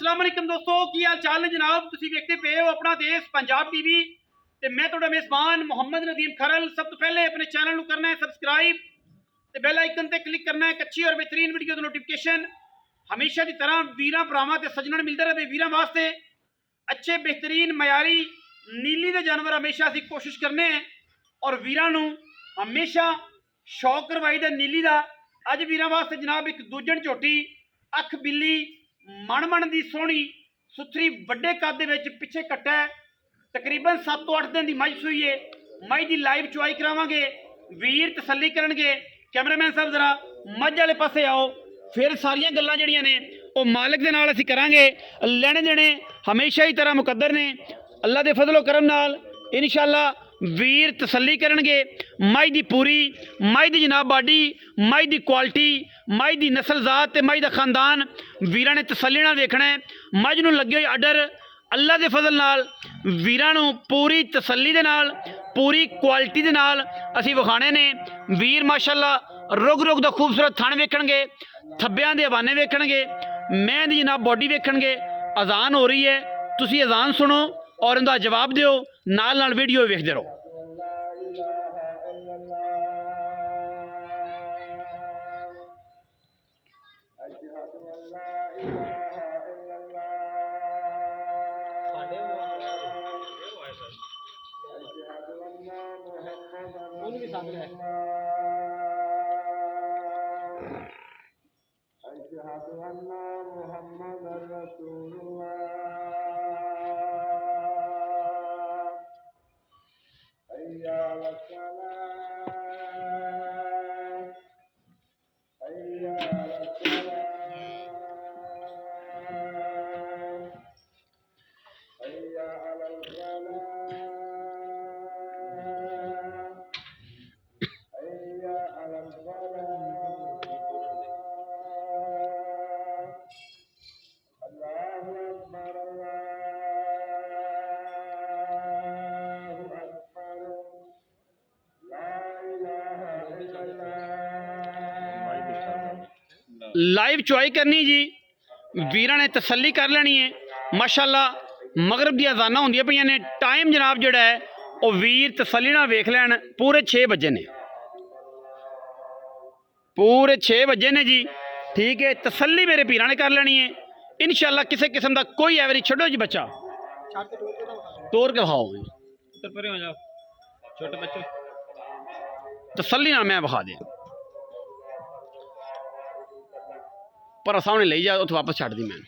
अस्सलाम वालेकुम दोस्तों, की हाल चाल ने जनाब। तुसीं देखते पे हो अपना देश पंजाब टीवी ते मैं तुहाडा मेज़बान मोहम्मद नदीम खरल। सब तो पहले अपने चैनल को करना है सबसक्राइब ते बेल आइकन ते क्लिक करना है। एक अच्छी और बेहतरीन वीडियो की नोटिफिकेशन हमेशा की तरह वीरां भरावां ते सज्जणां मिलते रहे। वीरां वास्ते अच्छे बेहतरीन मयारी नीली के जानवर हमेशा असीं कोशिश करने हैं और वीरां नूं हमेशा शौक करवाई दा नीली का। अज वीरां वास्ते जनाब एक दूजन झोटी अख बिल्ली मण की सोहनी सुथरी वड्डे कद दे विच पिछे कट्टा है। तकरीबन 7 तो 8 दिन की मझ सूई है। मझ की लाइव चुआई करावांगे, वीर तसल्ली करनगे। कैमरामैन साहब जरा मझ वाले पासे आओ, फिर सारियां गल्लां जड़ियां ने वो मालिक दे नाल असीं करांगे। लेने देने हमेशा ही तरह मुकद्दर ने, अल्लाह दे फजलो करम नाल इंशाअल्लाह वीर तसल्ली करनगे। मझ की पूरी मझ की जनाब बाडी, मझ की क्वालिटी, मझ की नस्ल जात ते मझ का खानदान वीरां ने तसल्ली नाल देखना है। मझ नूं लगे होए आर्डर अल्लाह के फजल नाल वीरां नूं पूरी तसल्ली दे नाल पूरी क्वालिटी दे नाल असीं विखाणे ने। वीर माशाअल्लाह रुग रुग दा खूबसूरत थण वेखणगे, थब्बियां दे हवाने वेखणगे, मैं दी जनाब बॉडी वेखणगे। अजान हो रही है, तुसीं अजान सुनो और उनका जवाब दिओ, नाल नाल वीडियो वेखदे रहो। लाइव चुआई करनी जी, वीरां ने तसल्ली कर लेनी है। माशाअल्लाह मगरब दी अजाना होंदियां पईयां ने। टाइम जनाब जिहड़ा है वो वीर तसल्ली नाल वेख लैन। पूरे 6 बजे ने, पूरे 6 बजे ने जी। ठीक है, तसल्ली मेरे भीरां ने कर लेनी है इंशाअल्लाह। किसी किस्म का कोई एवरेज छड्डो जी, बच्चा तोड़ के खाओ छोटे बच्चे तसल्ली नाल मैं बखा दिया। पर सामने ले जा, उत वापस छड़ दी मैं।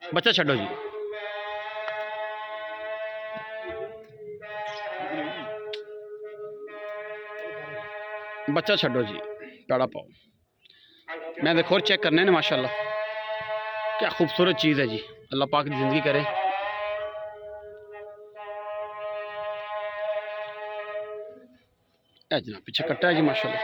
बच्चा छड्डो जी, बच्चा छड्डो जी, पैड़ा पाओ। मैं देखो चेक करने ने। माशाल्लाह क्या खूबसूरत चीज़ है जी, अल्लाह पाक की ज़िंदगी करे। जना पीछे कट्टा है जी माशाल्लाह।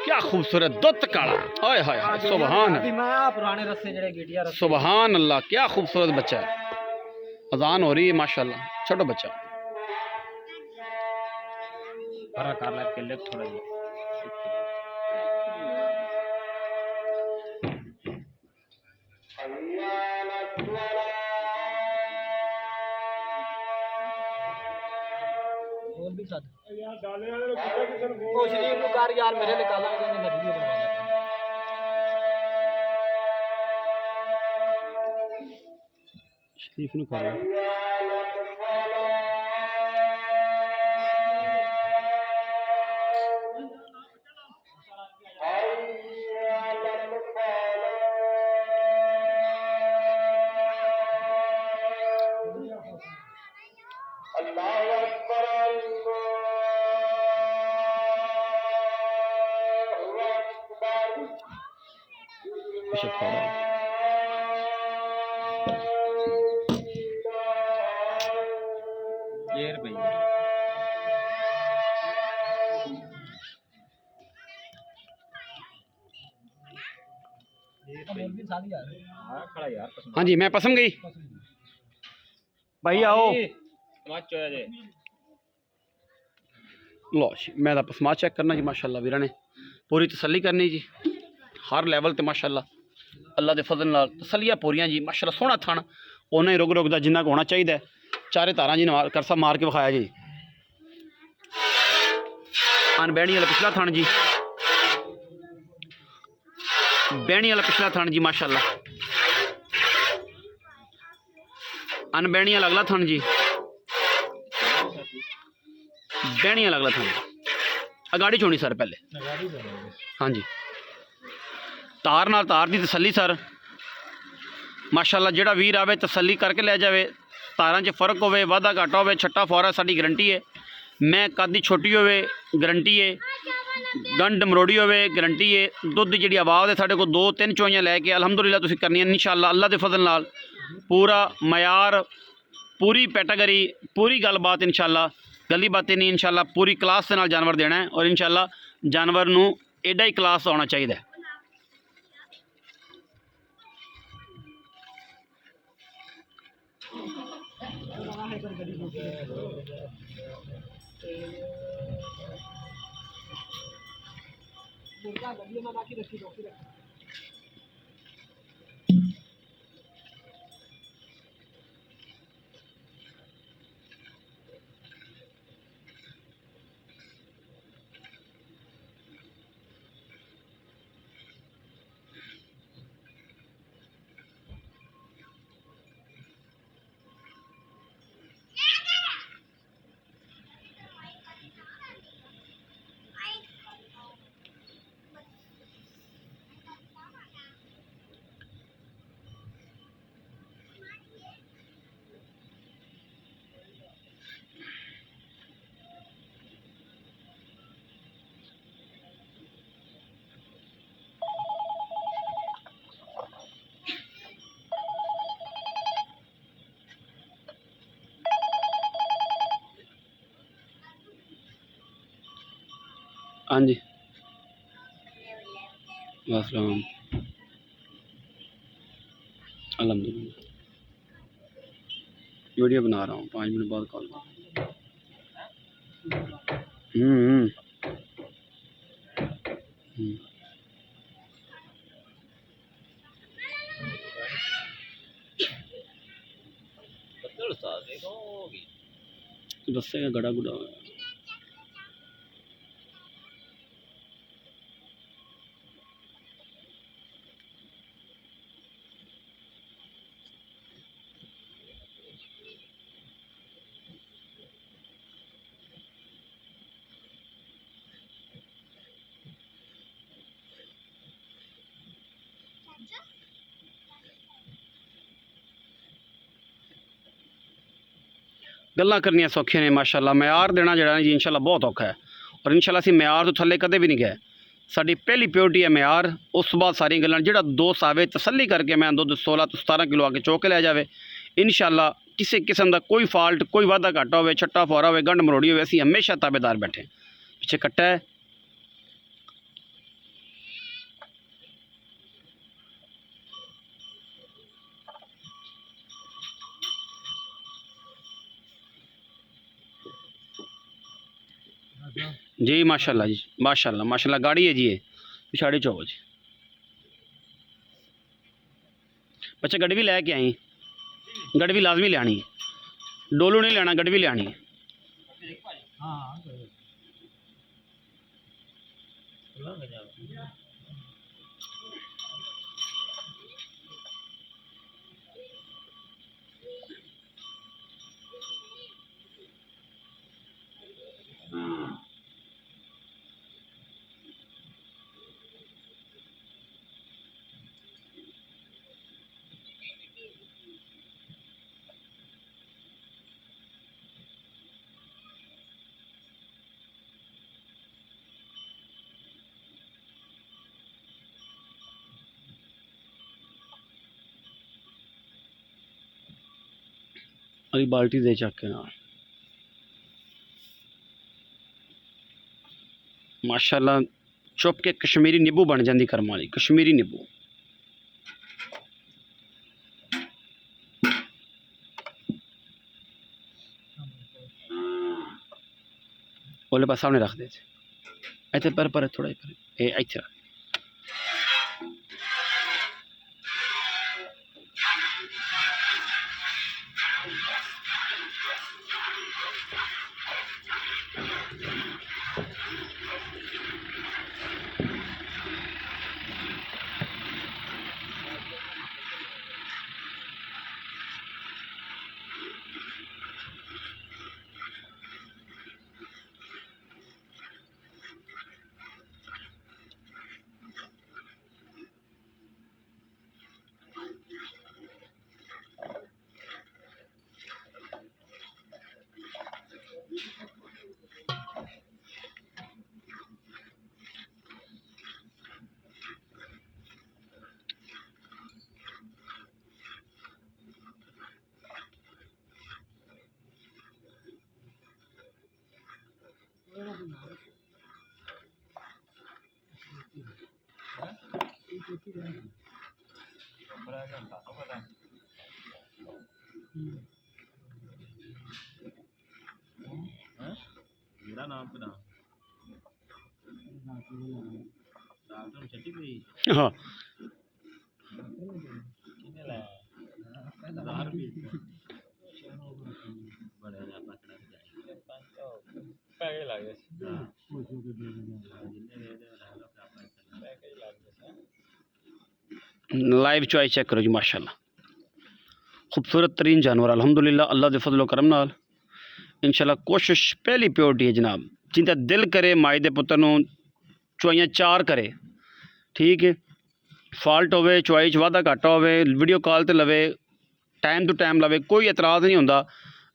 क्या खूबसूरत दुत काला, हाय हाय हाय, सुभान सुभान अल्लाह, क्या खूबसूरत बच्चा है। अजान हो रही है माशाल्लाह, छोटा बच्चा। थोड़ा यार मेरे निकाला शरीफ ने कर हाँ जी, मैं पसम गई भाई आओ लो जी, मैं तो पसमा चेक करना जी। माशाल्लाह वीरा ने पूरी तसल्ली करनी जी, हर लैवल ते माशाल्लाह अल्लाह के फजल नाल तसलियां पूरियां जी। माशाल्लाह सोहना थण उन्हें रुक रुकदा जिन्ना होना चाहिए। चारे तारा जी ने करसा मार के विखाया जी। अनबैनी वाला पिछला थण जी, बैनी वाला पिछला थण जी माशाल्लाह। अनबैनी वाला अगला थण जी, बैनी वाला अगला थण। अगाड़ी छोड़ी सर पहले, हाँ जी, तार नाल तार दी तसल्ली सर माशाल्लाह। जेड़ा वीर आवे तसल्ली करके लै जावे। तारां च फर्क होवे, वाधा घाटा होवे, छट्टा फौरा साडी गारंटी है। मैं कद छोटी होवे गारंटी है, गंढ मरोड़ी होवे गारंटी है। दुध जी आवाज़ है साढ़े को 2-3 चोइयां लैके अलहमदुलिल्लाह तुसीं करनी इंशाअल्लाह अल्लाह के फजल नाल। पूरा मयार, पूरी कैटागरी, पूरी गलबात इंशाअल्लाह, गली बातें नहीं इंशाअल्लाह। पूरी क्लास के नाल जानवर देना है और इंशाअल्लाह जानवर नूं एडा ही क्लास आना चाहिए। हाँ जी, अस्सलाम अल्हम्दुलिल्लाह। वीडियो बना रहा हूँ, 5 मिनट बाद कॉल। हम्म। दसेगा गड़ा गुड़ा गल्लां करनियां सौखियां ने माशाल्लाह। म्यार देना जड़ा जी इंशाल्लाह बहुत औखा है और इंशाल्लाह असीं म्यार तो थल्ले कदे भी नहीं गए। साडी पहली प्योरिटी है म्यार, उस बाद सारी गल्लां। जेड़ा दोस्त आवे तसल्ली करके मैं दुध 16 तो 17 किलो आके चौक लै जावे इंशाल्लाह। किसी किस्म का कोई फॉल्ट, कोई वाधा घाटा होवे, छट्टा फौरा होवे, गंढ मरोड़ी होवे, असीं हमेशा ताबेदार बैठे। पिछे कट्टा है जी माशाल्लाह जी, माशाल्लाह माशाल्लाह। गाड़ी है जी, ये पिछाड़ी चौक जी। बच्चे गड्डी भी लैके आई, गड्डी भी लाजमी लियानी, डोलू नहीं लेना, गड्डी भी लियानी। अभी बाल्टी दे चक के ना माशाल्लाह। चुप के कश्मीरी नींबू बन जाती कर्म वाली, कश्मीरी नींबू। ओले पास सामने रख दे इतने पर थोड़ा ही पर ये अच्छा हाँ लाइव चॉइस चेक करो जी माशाल्लाह खूबसूरत तरीन जानवर अल्हम्दुलिल्लाह अल्लाह के फजलो करम नाल इंशाल्लाह कोशिश पहली प्योरिटी है जनाब जिंदा दिल करे माई दे पुत्तर नूं चुआइयां 4 करे ठीक है फॉल्ट होवे चुआई च वाधा घाटा होवे वीडियो कॉल ते लवे टाइम टू टाइम लवे कोई एतराज़ नहीं होंदा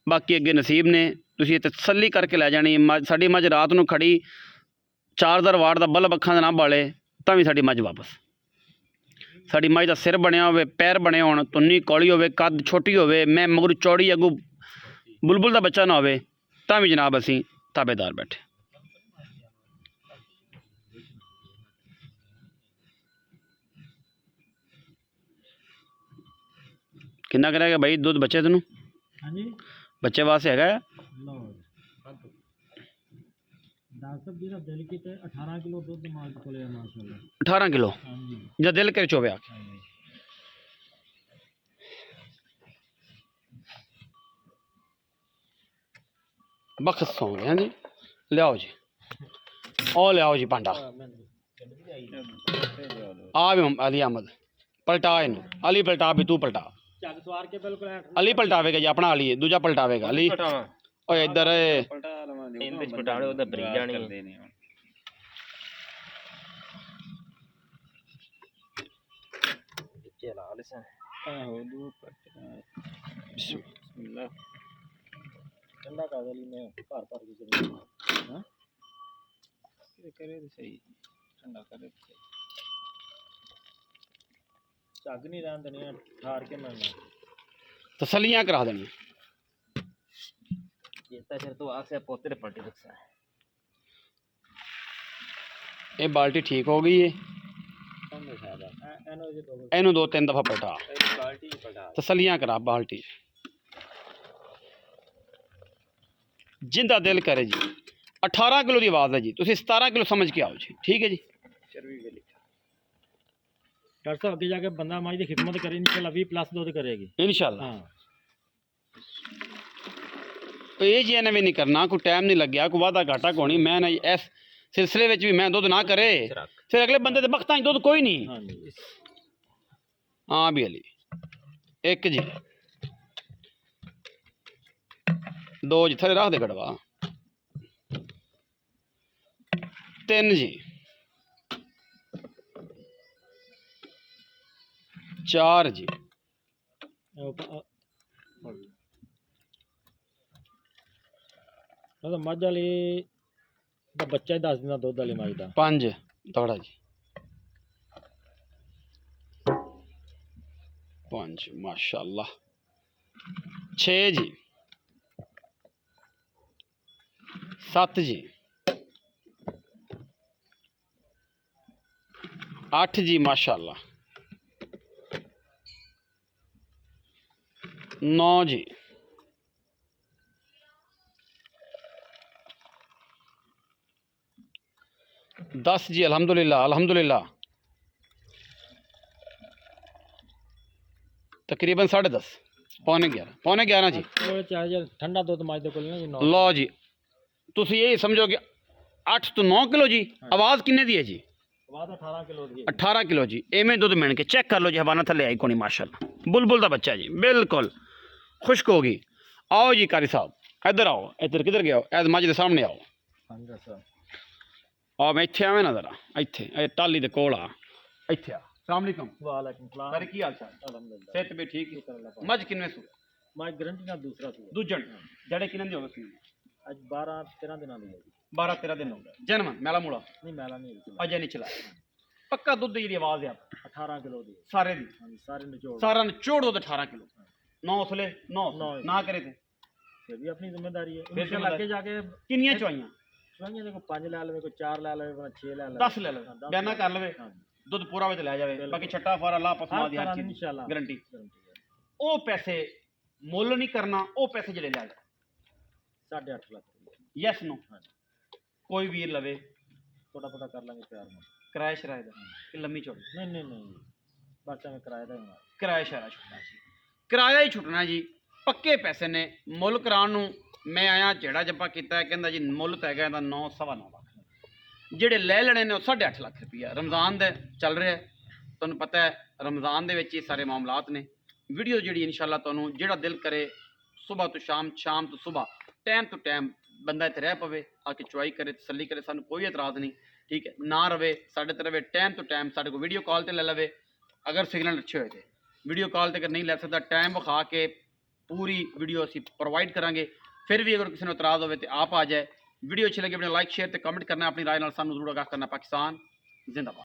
बाकी अगे नसीब ने तुसीं तसल्ली करके लै जानी साडी मझ रात नूं खड़ी 4000 वाट दा बल्ब अखां दे ना बाले तां भी साडी मझ वापस साड़ी मझ का सिर बनया हो पैर बने हो तुन्नी कौली हो कद छोटी हो मैं मगर चौड़ी अगू बुलबुल का बच्चा ना हो तां भी जनाब असी ताबेदार बैठे किन्ना करेगा भाई दूध बच्चे तेनू बच्चे वास्ते है 18 किलो दूध 18 किलो जो दिल कर चोवे बखत सौ गए हैं जी लियाओ जी और लियाओ जी पांडा आ भी अली अहमद पलटा इन अली पलटा भी तू पलटा अली पलटावेगा जी अपना अली दूजा पलटावेगा अली और इधर ठंडा कर वाली में भर भर के चल करे तो सही ठंडा करे तो सही झग नहीं रहन देनी ठार के मिलना तसलियां करा देनी जेता सिर तो आसे पोते रे पलटी रखसा है ये बाल्टी ठीक हो गई है एनू 2-3 दफा पलटा तसलियां करा बाल्टी जिंदा दिल करे जी 18 किलो की आवाज़ है जी तुम 17 किलो समझ के आओ जी ठीक है जी डॉक्टर साहब आगे जाके बंदा माई की खिदमत करे इंशाल्लाह 20+ दूध करेगी इंशाल्लाह तो ये जी इन्हें भी नहीं करना कोई टाइम नहीं लग्या कोई वादा घाटा कोनी मैं ना इस सिलसिले में भी मैं दूध ना करे फिर अगले बंदे के वक्त दूध कोई नहीं हाँ भी अली एक जी 2 जी थले रख दे गड़वा 3 जी 4 जी मझ वाली बच्चा ही 10 दिन दुध वाली मझ का 5 थोड़ा जी 5 माशाल्लाह 6 जी 7 जी 8 जी माशाल्लाह 9 जी 10 जी अल्हम्दुलिल्लाह अल्हम्दुलिल्लाह। तकरीबन 10:30 पौने 11 जी। ठंडा दुध माजदे कोल ना जी लो जी तुसी ये समझो कि 8 तो 9 किलो जी। आवाज़ किन्ने दी है जी? आवाज 18 किलो दी 18 किलो जी। एवें दुध मिल के चेक कर लो जी, हवाना थले आई कोनी माशाल्लाह। बुलबुल का बच्चा जी, बिल्कुल खुश्क होगी। आओ जी कारी साहब, इधर आओ, इधर किधर गए हो? ऐद मज के सामने आओ। हां जी सर आओ मैं इत्थे आवे ना जरा, इत्थे टाली दे कोल आ, इत्थे आ। अस्सलाम वालेकुम। वालेकुम सलाम सारे की हाल चाल? अल्हम्दुलिल्लाह सेहत भी ठीक है? मज किन्ने सू? मैं गारंटी ना दूसरा सू दूजन जड़े किन्ने दी हो गए? आज 12 13 दिन दी है जी 12-13 दिन हो गए। जन्म मेला मूला नहीं मैला नहीं है अजय नहीं चला। पक्का दुध जी आवाज़ है आप 18 किलो दी सारे दी? हां जी सारे निचोड़ सारा निचोड़ दुध 18 किलो। 9 उसले 9 नौ ना करे थे फिर भी अपनी जिम्मेदारी है फिर उसके जिम्मेदारी। लगे जाके किन्नियां चवाइयां? चुआइयां देखो 5 ले ले कोई 4 ले ले कोई 6 ले ले 10 ले लो, बयाना कर लवे, हां जी दुध पूरा वे ले जावे। बाकी छट्टा फारा ला पसमा दी हर चीज इंशाल्लाह गारंटी। गारंटी है ओ पैसे मुੱਲ नहीं करना, ओ पैसे जड़े ले 8.5 लाख रुपए यस नो हां जी कोई वीर लवे थोड़ा थोड़ा कर लेंगे प्यार में किराया शराए दा कि लम्मी चौड़ी? नहीं नहीं नहीं बस हमें किराया देना किराया शराया छुटना जी, किराया ही छुटना जी। पक्के पैसे ने मुੱਲ कराउण नूं मैं आया जेड़ा जप्पा कीता है कहंदा जी मुੱਲ ਤਾਂ ਹੈਗਾ ਇਹਦਾ 9-9.5 ਲੱਖ। ਜਿਹੜੇ ਲੈ ਲੈਣੇ ਨੇ ਉਹ 8.5 ਲੱਖ ਰੁਪਈਆ। ਰਮਜ਼ਾਨ ਦਾ ਚੱਲ ਰਿਹਾ, ਤੁਹਾਨੂੰ ਪਤਾ ਹੈ ਰਮਜ਼ਾਨ ਦੇ ਵਿੱਚ ਇਹ ਸਾਰੇ ਮਾਮਲਾਤ ਨੇ। ਵੀਡੀਓ ਜਿਹੜੀ ਇਨਸ਼ਾਅੱਲਾ ਤੁਹਾਨੂੰ ਜਿਹੜਾ ਦਿਲ ਕਰੇ ਸਵੇਰ ਤੋਂ ਸ਼ਾਮ, ਸ਼ਾਮ ਤੋਂ ਸਵੇਰ, ਟਾਈਮ ਤੋਂ ਟਾਈਮ ਬੰਦਾ ਇੱਥੇ ਰਹਿ ਪਵੇ, ਆ ਕੇ ਚੁਆਈ ਕਰੇ, ਤਸੱਲੀ ਕਰੇ, ਸਾਨੂੰ ਕੋਈ ਇਤਰਾਜ਼ ਨਹੀਂ। ਠੀਕ ਹੈ ਨਾ ਰਵੇ ਸਾਡੇ ਤੇ ਰਵੇ ਟਾਈਮ ਤੋਂ ਟਾਈਮ ਸਾਡੇ ਕੋਲ ਵੀਡੀਓ ਕਾਲ ਤੇ ਲੈ ਲਵੇ ਅਗਰ ਸਿਗਨਲ ਅੱਛੇ ਹੋਏ ਤੇ। ਵੀਡੀਓ ਕਾਲ ਤੇ ਅਗਰ ਨਹੀਂ ਲੈ ਸਕਦਾ ਟਾਈਮ ਵਿਖਾ ਕੇ पूरी वीडियो असी प्रोवाइड करांगे। फिर भी अगर किसी को इतराज़ हो तो आप आ जाए। वीडियो अच्छी लगे अपने लाइक शेयर तो कमेंट करना, अपनी राय नाल सानू जरूर आगाह करना। पाकिस्तान जिंदाबाद।